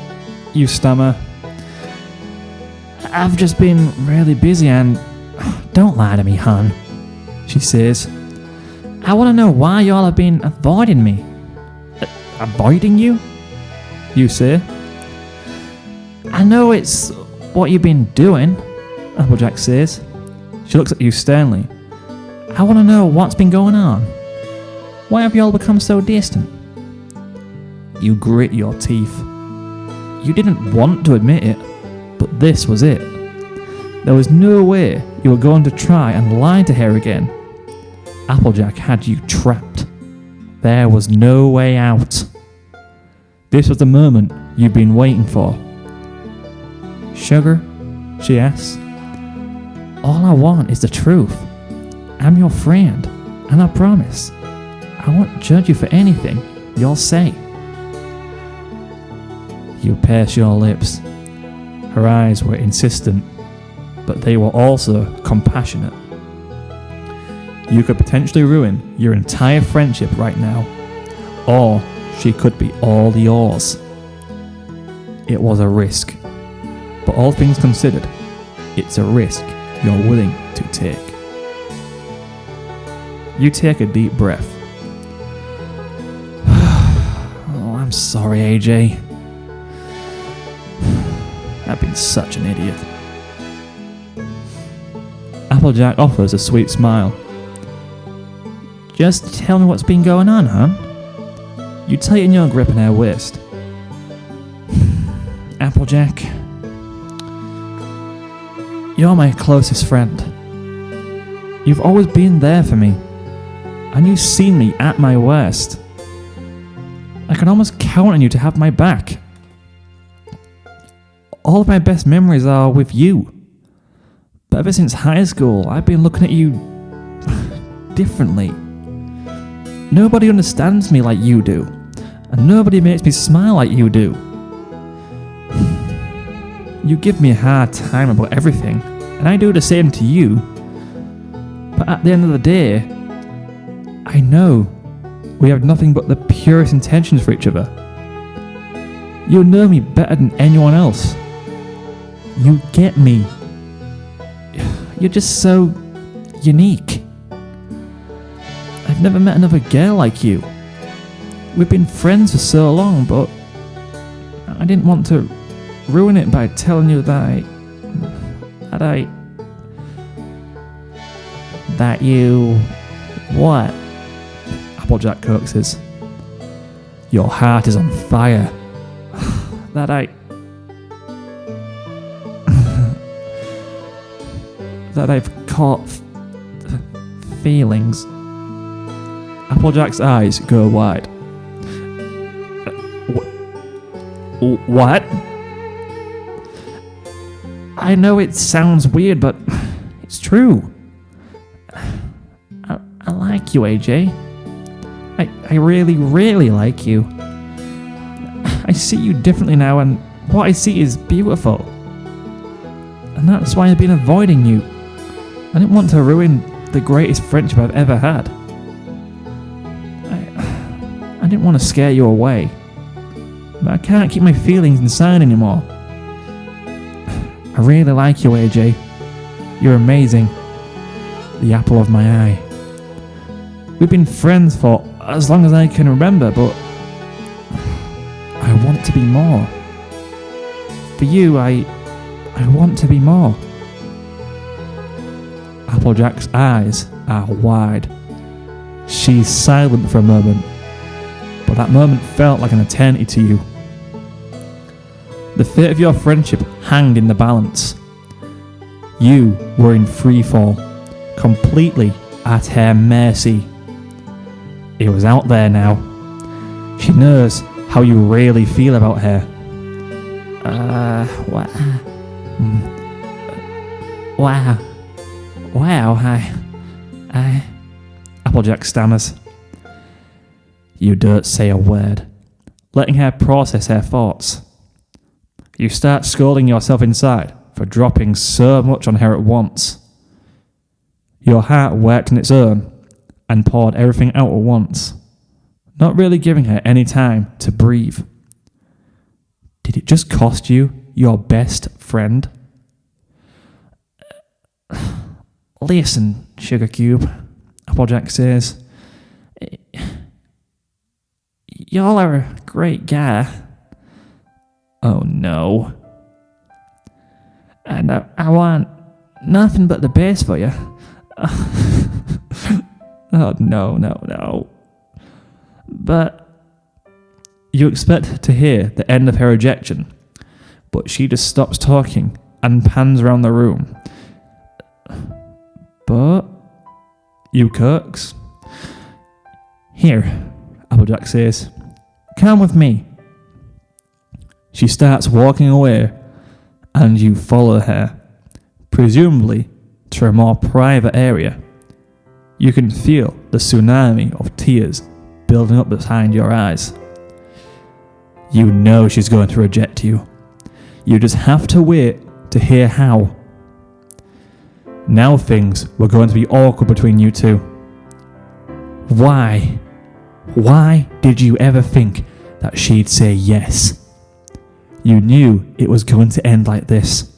you stammer. I've just been really busy and... Don't lie to me, hon, she says. I want to know why y'all have been avoiding me. Avoiding you? You say. I know it's what you've been doing, Applejack says. She looks at you sternly. I want to know what's been going on. Why have y'all become so distant? You grit your teeth. You didn't want to admit it, but this was it. There was no way you were going to try and lie to her again. Applejack had you trapped. There was no way out. This was the moment you'd been waiting for. Sugar? She asks. All I want is the truth. I'm your friend, and I promise, I won't judge you for anything you'll say. You purse your lips. Her eyes were insistent, but they were also compassionate. You could potentially ruin your entire friendship right now, or she could be all yours. It was a risk, but all things considered, it's a risk you're willing to take. You take a deep breath. Oh, I'm sorry, AJ. I've been such an idiot. Applejack offers a sweet smile. Just tell me what's been going on, hon. You tighten your grip on her waist. Applejack, you're my closest friend. You've always been there for me, and you've seen me at my worst. I can almost count on you to have my back. All of my best memories are with you. But ever since high school, I've been looking at you differently. Nobody understands me like you do, and nobody makes me smile like you do. You give me a hard time about everything, and I do the same to you. But at the end of the day, I know we have nothing but the purest intentions for each other. You know me better than anyone else. You get me. You're just so unique. I've never met another girl like you. We've been friends for so long, but I didn't want to ruin it by telling you that you... What? Applejack coaxes. Your heart is on fire. That I've caught feelings. Applejack's eyes go wide. What? I know it sounds weird, but it's true. I like you, AJ. I really, really like you. I see you differently now, and what I see is beautiful. And that's why I've been avoiding you. I didn't want to ruin the greatest friendship I've ever had. I didn't want to scare you away. But I can't keep my feelings inside anymore. I really like you, AJ. You're amazing. The apple of my eye. We've been friends for as long as I can remember, but to be more. For you, I want to be more. Applejack's eyes are wide. She's silent for a moment, but that moment felt like an eternity to you. The fate of your friendship hung in the balance. You were in free fall, completely at her mercy. It was out there now. She knows how you really feel about her. Wow, Applejack stammers. You don't say a word, letting her process her thoughts. You start scolding yourself inside for dropping so much on her at once. Your heart worked on its own and poured everything out at once, not really giving her any time to breathe. Did it just cost you your best friend? Listen, Sugar Cube, Applejack says. Y'all are a great guy. Oh no. And I want nothing but the best for you. Oh no. But you expect to hear the end of her rejection, but she just stops talking and pans around the room. But you cooks. Here, Applejack says, come with me. She starts walking away, and you follow her, presumably to a more private area. You can feel the tsunami of tears building up behind your eyes. You know she's going to reject you. You just have to wait to hear how. Now things were going to be awkward between you two. Why? Why did you ever think that she'd say yes? You knew it was going to end like this.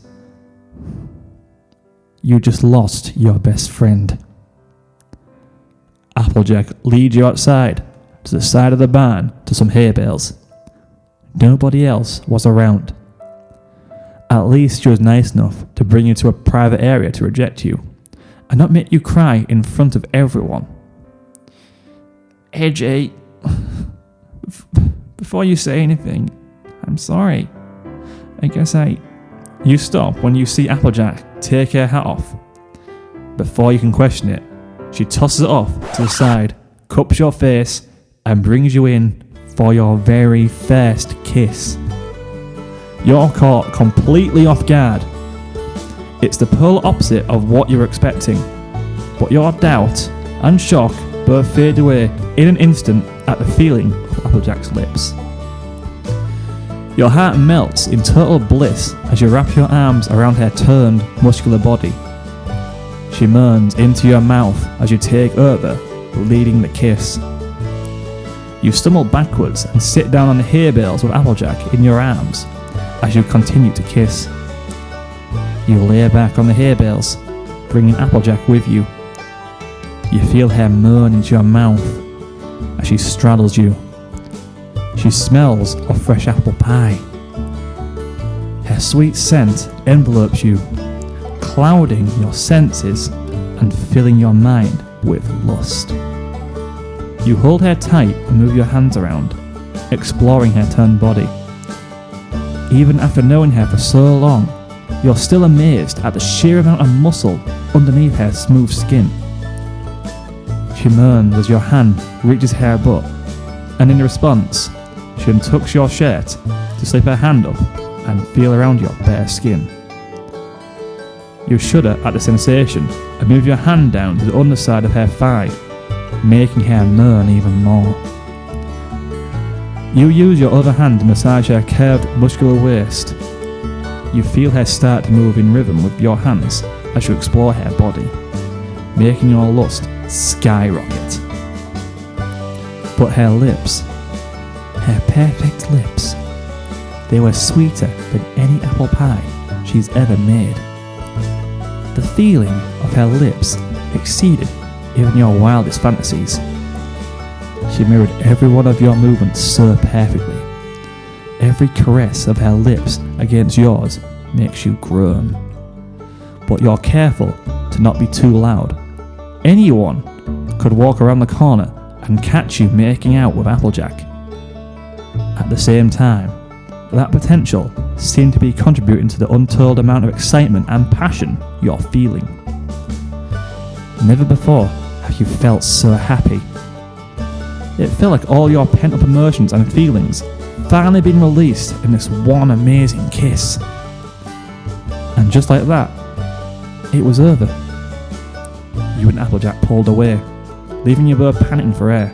You just lost your best friend. Applejack leads you outside to the side of the barn to some hay bales. Nobody else was around. At least she was nice enough to bring you to a private area to reject you, and not make you cry in front of everyone. Hey Jay, before you say anything, I'm sorry. I guess You stop when you see Applejack take her hat off. Before you can question it, she tosses it off to the side, cups your face, and brings you in for your very first kiss. You're caught completely off guard. It's the polar opposite of what you were expecting, but your doubt and shock both fade away in an instant at the feeling of Applejack's lips. Your heart melts in total bliss as you wrap your arms around her turned, muscular body. She moans into your mouth as you take over, leading the kiss. You stumble backwards and sit down on the hay bales with Applejack in your arms as you continue to kiss. You lay back on the hay bales, bringing Applejack with you. You feel her moan into your mouth as she straddles you. She smells of fresh apple pie. Her sweet scent envelopes you, clouding your senses and filling your mind with lust. You hold her tight and move your hands around, exploring her turned body. Even after knowing her for so long, you're still amazed at the sheer amount of muscle underneath her smooth skin. She moans as your hand reaches her butt, and in response, she untucks your shirt to slip her hand up and feel around your bare skin. You shudder at the sensation and move your hand down to the underside of her thigh, making her moan even more. You use your other hand to massage her curved, muscular waist. You feel her start to move in rhythm with your hands as you explore her body, making your lust skyrocket. But her lips, her perfect lips, they were sweeter than any apple pie she's ever made. The feeling of her lips exceeded even your wildest fantasies. She mirrored every one of your movements so perfectly, Every caress of her lips against yours makes you groan. But you're careful to not be too loud. Anyone could walk around the corner and catch you making out with Applejack. At the same time, that potential seemed to be contributing to the untold amount of excitement and passion you're feeling. Never before have you felt so happy. It felt like all your pent-up emotions and feelings finally been released in this one amazing kiss. And just like that, it was over. You and Applejack pulled away, leaving you both panting for air.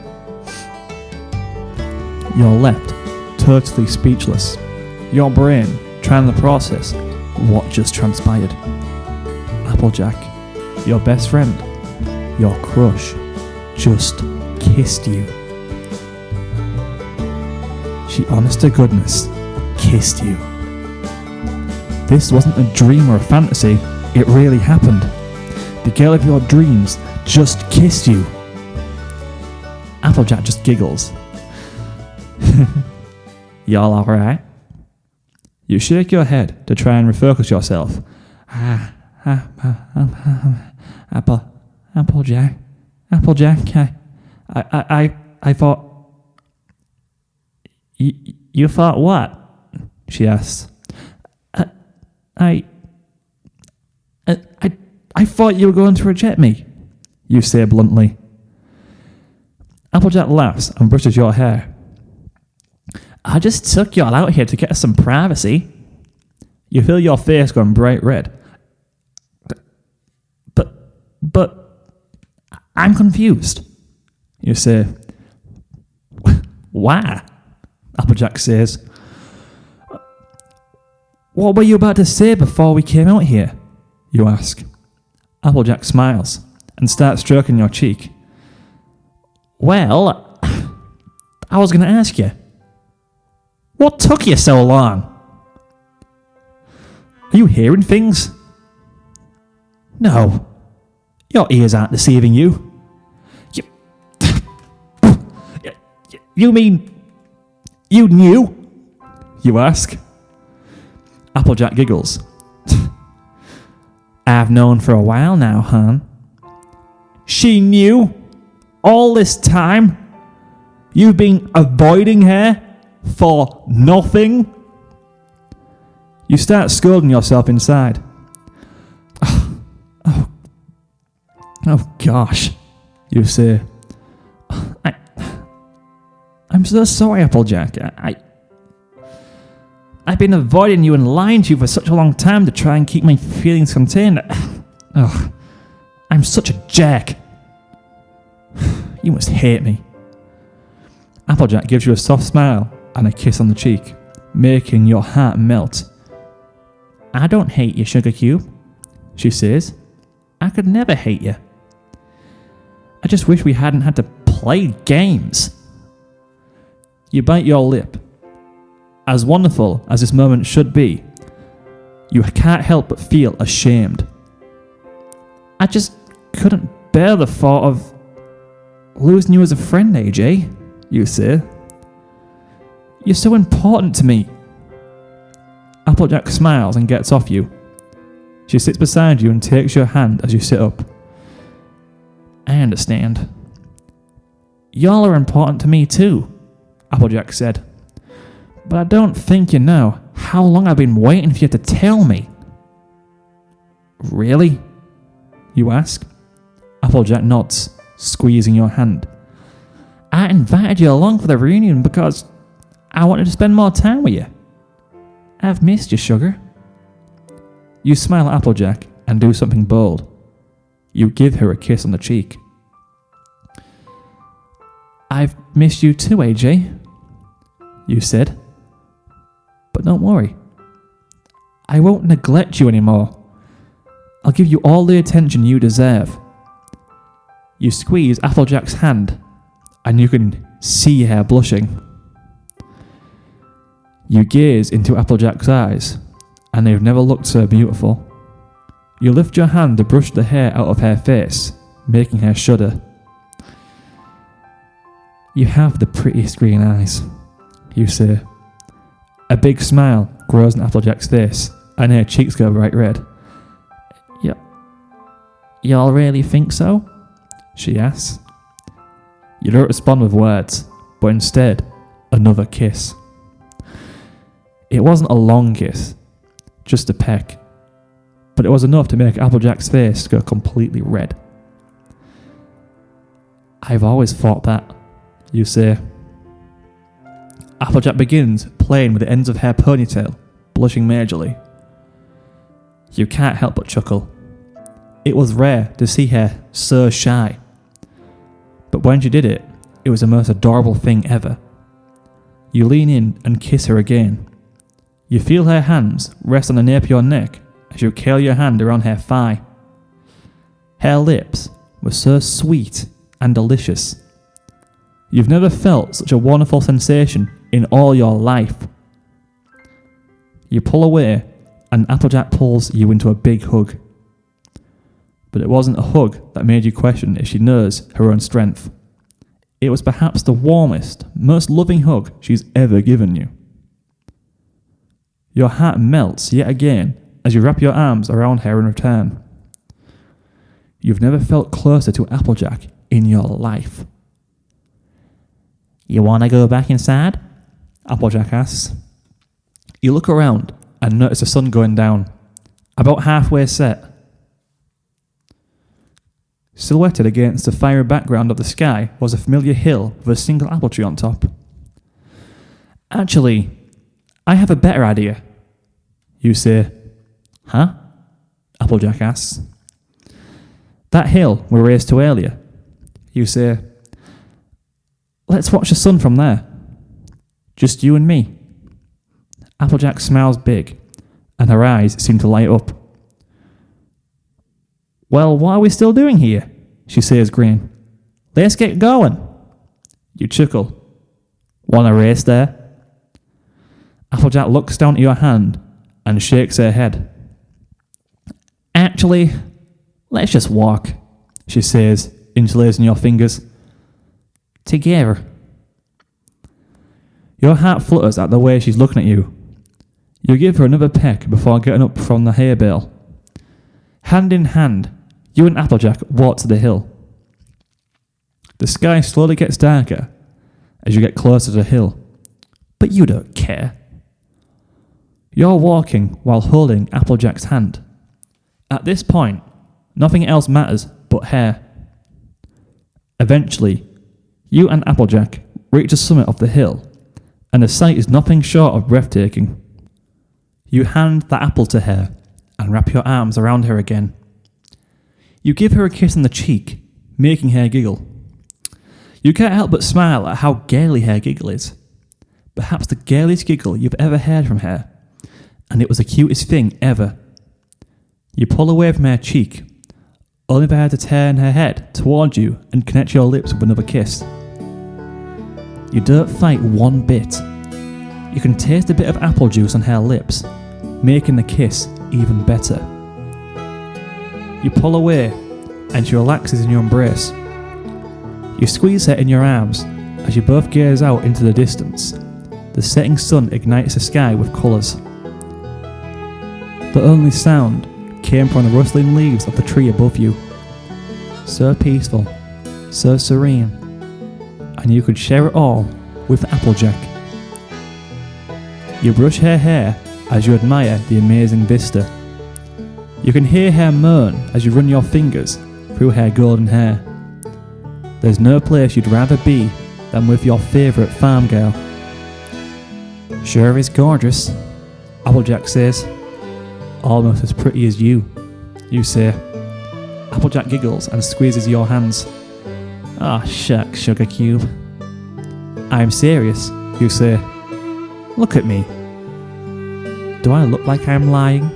You're left totally speechless, your brain trying to process what just transpired. Applejack, your best friend, your crush, just kissed you. She, honest to goodness, kissed you. This wasn't a dream or a fantasy, it really happened. The girl of your dreams just kissed you. Applejack just giggles. Y'all alright? You shake your head to try and refocus yourself. Applejack, I thought... You thought what? She asks. I thought you were going to reject me, you say bluntly. Applejack laughs and brushes your hair. I just took y'all out here to get us some privacy. You feel your face going bright red. But, I'm confused, you say. Why? Applejack says. What were you about to say before we came out here? You ask. Applejack smiles and starts stroking your cheek. Well, I was going to ask you. What took you so long? Are you hearing things? No. Your ears aren't deceiving you. You mean you knew? You ask. Applejack giggles. I've known for a while now, hon. She knew? All this time? You've been avoiding her? For nothing? You start scolding yourself inside. Oh gosh, you say. I'm so sorry, Applejack. I've been avoiding you and lying to you for such a long time to try and keep my feelings contained. I'm such a jerk. You must hate me. Applejack gives you a soft smile and a kiss on the cheek, making your heart melt. I don't hate you, Sugar Cube, she says. I could never hate you. I just wish we hadn't had to play games. You bite your lip. As wonderful as this moment should be, you can't help but feel ashamed. I just couldn't bear the thought of losing you as a friend, AJ, you say. You're so important to me. Applejack smiles and gets off you. She sits beside you and takes your hand as you sit up. I understand. Y'all are important to me too, Applejack said. But I don't think you know how long I've been waiting for you to tell me. Really? You ask. Applejack nods, squeezing your hand. I invited you along for the reunion because I wanted to spend more time with you. I've missed you, sugar. You smile at Applejack and do something bold. You give her a kiss on the cheek. I've missed you too, AJ, you said. But don't worry. I won't neglect you anymore. I'll give you all the attention you deserve. You squeeze Applejack's hand, and you can see her blushing. You gaze into Applejack's eyes, and they've never looked so beautiful. You lift your hand to brush the hair out of her face, making her shudder. You have the prettiest green eyes, you say. big smile grows on Applejack's face, and her cheeks go bright red. "Y'all really think so?" she asks. You don't respond with words, but instead, another kiss. It wasn't a long kiss, just a peck, but it was enough to make Applejack's face go completely red. "I've always thought that," you say. Applejack begins playing with the ends of her ponytail, blushing majorly. You can't help but chuckle. It was rare to see her so shy. But when she did it, it was the most adorable thing ever. You lean in and kiss her again. You feel her hands rest on the nape of your neck as you curl your hand around her thigh. Her lips were so sweet and delicious. You've never felt such a wonderful sensation in all your life. You pull away and Applejack pulls you into a big hug. But it wasn't a hug that made you question if she knows her own strength. It was perhaps the warmest, most loving hug she's ever given you. Your heart melts yet again as you wrap your arms around her in return. You've never felt closer to Applejack in your life. "You want to go back inside?" Applejack asks. You look around and notice the sun going down, about halfway set. Silhouetted against the fiery background of the sky was a familiar hill with a single apple tree on top. "Actually, I have a better idea," you say. "Huh?" Applejack asks. "That hill we raced to earlier," you say. "Let's watch the sun from there. Just you and me." Applejack smiles big, and her eyes seem to light up. "Well, what are we still doing here?" she says, grin. "Let's get going." You chuckle. "Want a race there?" Applejack looks down at your hand and shakes her head. "Actually, let's just walk," she says, interlacing your fingers. "Together." Your heart flutters at the way she's looking at you. You give her another peck before getting up from the hay bale. Hand in hand, you and Applejack walk to the hill. The sky slowly gets darker as you get closer to the hill, but you don't care. You're walking while holding Applejack's hand. At this point, nothing else matters but her. Eventually, you and Applejack reach the summit of the hill, and the sight is nothing short of breathtaking. You hand the apple to her and wrap your arms around her again. You give her a kiss on the cheek, making her giggle. You can't help but smile at how gaily her giggle is. Perhaps the gailiest giggle you've ever heard from her, and it was the cutest thing ever. You pull away from her cheek, only for her to turn her head towards you and connect your lips with another kiss. You don't fight one bit. You can taste a bit of apple juice on her lips, making the kiss even better. You pull away, and she relaxes in your embrace. You squeeze her in your arms as you both gaze out into the distance. The setting sun ignites the sky with colours. The only sound came from the rustling leaves of the tree above you. So peaceful, so serene, and you could share it all with Applejack. You brush her hair as you admire the amazing vista. You can hear her moan as you run your fingers through her golden hair. There's no place you'd rather be than with your favourite farm girl. "Sure is gorgeous," Applejack says. "Almost as pretty as you," you say. Applejack giggles and squeezes your hands. "Ah, shucks, sugar cube." "I'm serious," you say. "Look at me. Do I look like I'm lying?"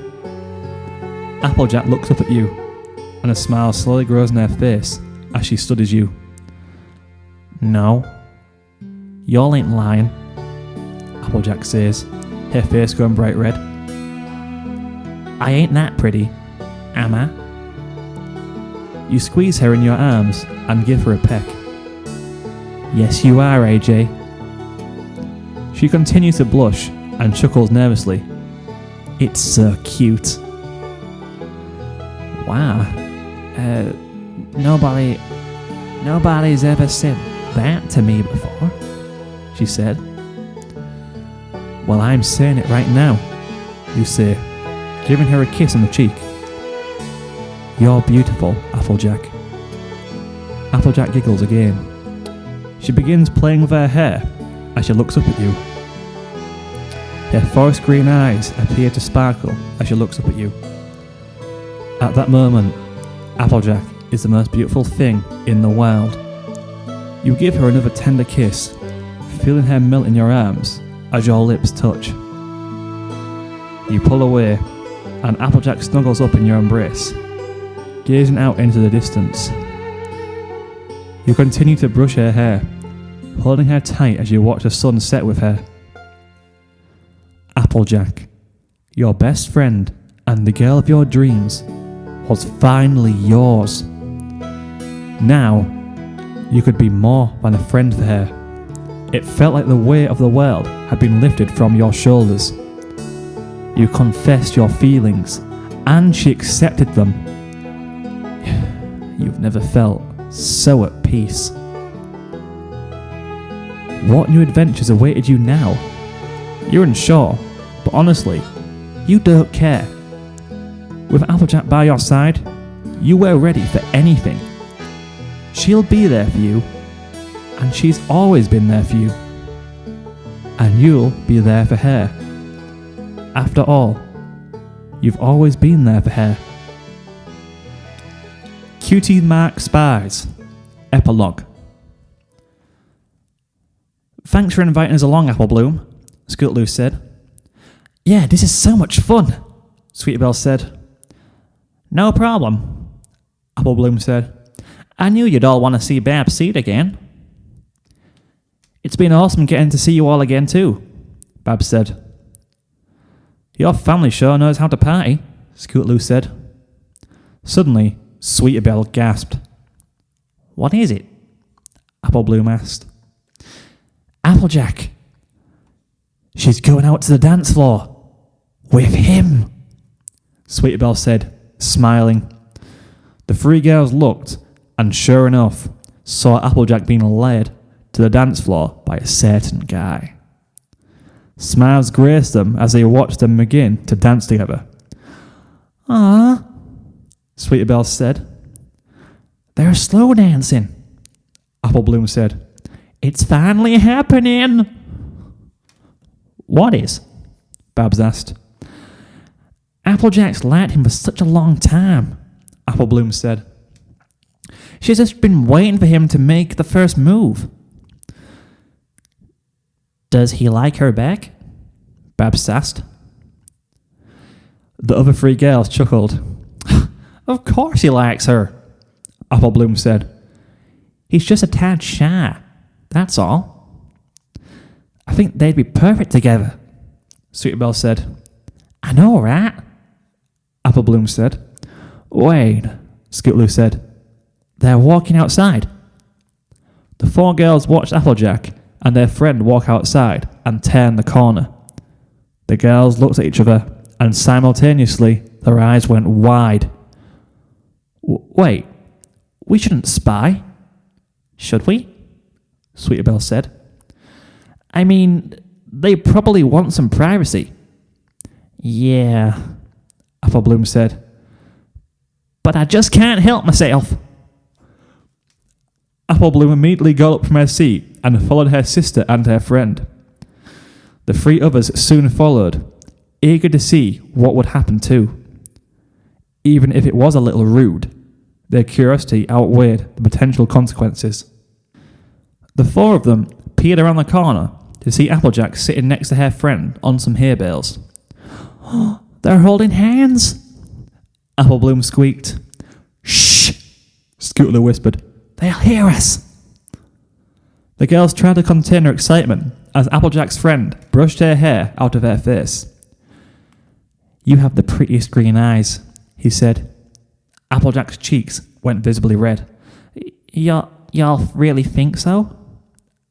Applejack looks up at you, and a smile slowly grows on her face as she studies you. "No, y'all ain't lying," Applejack says, her face going bright red. "I ain't that pretty, am I?" You squeeze her in your arms and give her a peck. "Yes, you are, AJ." She continues to blush and chuckles nervously. It's so cute. Wow. Nobody's ever said that to me before, she said. Well, I'm saying it right now, you say, giving her a kiss on the cheek. You're beautiful, Applejack. Applejack giggles again. She begins playing with her hair as she looks up at you. Her forest green eyes appear to sparkle as she looks up at you. At that moment, Applejack is the most beautiful thing in the world. You give her another tender kiss, feeling her melt in your arms as your lips touch. You pull away, and Applejack snuggles up in your embrace, gazing out into the distance. You continue to brush her hair, holding her tight as you watch the sun set with her. Applejack, your best friend and the girl of your dreams, was finally yours. Now, you could be more than a friend for her. It felt like the weight of the world had been lifted from your shoulders. You confessed your feelings, and she accepted them. You've never felt so at peace. What new adventures awaited you now? You're unsure, but honestly, you don't care. With Applejack by your side, you were ready for anything. She'll be there for you, and she's always been there for you. And you'll be there for her. After all, you've always been there for her. Cutie Mark Spies. Epilogue. Thanks for inviting us along, Apple Bloom, Scootaloo said. Yeah, this is so much fun, Sweetabelle said. No problem, Apple Bloom said. I knew you'd all want to see Bab's seed again. It's been awesome getting to see you all again too, Bab said. Your family sure knows how to party, Scootaloo said. Suddenly, Sweetabelle gasped. What is it? Apple Bloom asked. Applejack. She's going out to the dance floor. With him, Sweetabelle said, smiling. The three girls looked, and sure enough, saw Applejack being led to the dance floor by a certain guy. Smiles graced them as they watched them begin to dance together. Ah, Sweetabelle said. They're slow dancing, Apple Bloom said. It's finally happening. What is? Babs asked. Applejack's liked him for such a long time, Apple Bloom said. She's just been waiting for him to make the first move. Does he like her back? Babs asked. The other three girls chuckled. Of course he likes her, Apple Bloom said. He's just a tad shy, that's all. I think they'd be perfect together, Sweetabelle said. I know, right? Apple Bloom said. Wait, Scootaloo said. They're walking outside. The four girls watched Applejack and their friend walk outside and turn the corner. The girls looked at each other and simultaneously their eyes went wide. Wait, we shouldn't spy. Should we? Sweetabelle said. I mean, they probably want some privacy. Yeah, Apple Bloom said. But I just can't help myself. Apple Bloom immediately got up from her seat and followed her sister and her friend. The three others soon followed, eager to see what would happen too. Even if it was a little rude, their curiosity outweighed the potential consequences. The four of them peered around the corner to see Applejack sitting next to her friend on some hay bales. Oh, they're holding hands, Apple Bloom squeaked. Shh, Scootaloo whispered. They'll hear us. The girls tried to contain her excitement as Applejack's friend brushed her hair out of her face. You have the prettiest green eyes, he said. Applejack's cheeks went visibly red. Y'all really think so?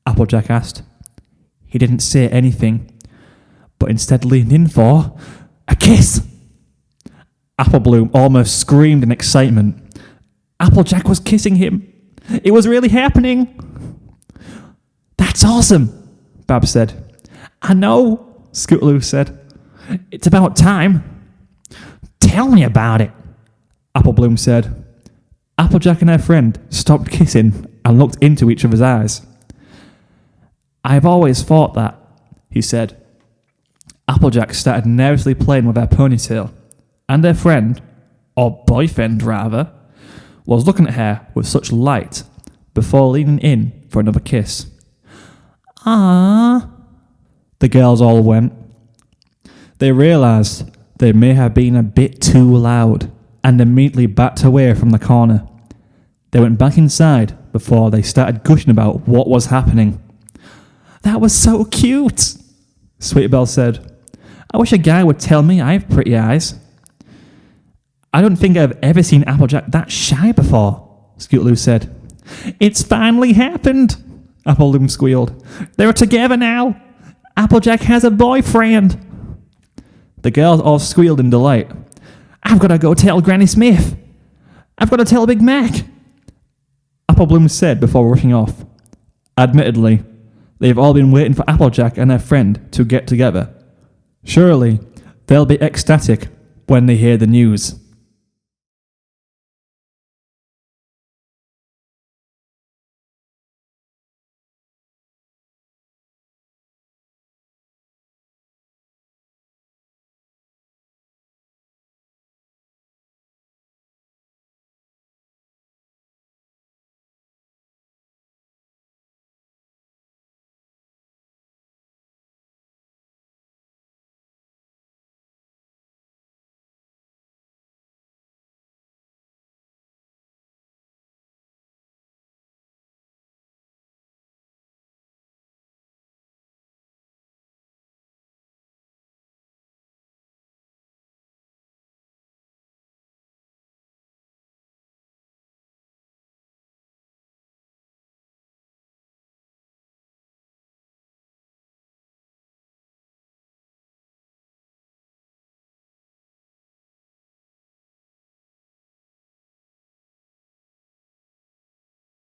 Applejack asked. He didn't say anything, but instead leaned in for a kiss. Apple Bloom almost screamed in excitement. Applejack was kissing him. It was really happening. That's awesome, Babs said. I know, Scootaloo said. It's about time. Tell me about it, Apple Bloom said. Applejack and her friend stopped kissing and looked into each other's eyes. I've always thought that, he said. Applejack started nervously playing with her ponytail, and her friend, or boyfriend rather, was looking at her with such light before leaning in for another kiss. Ah, the girls all went. They realised they may have been a bit too loud and immediately backed away from the corner. They went back inside before they started gushing about what was happening. That was so cute, Sweetbelle said. I wish a guy would tell me I have pretty eyes. I don't think I've ever seen Applejack that shy before, Scootaloo said. It's finally happened, Apple Bloom squealed. They're together now. Applejack has a boyfriend. The girls all squealed in delight. I've got to go tell Granny Smith. I've got to tell Big Mac, Apple Bloom said before rushing off. Admittedly, they've all been waiting for Applejack and her friend to get together. Surely, they'll be ecstatic when they hear the news.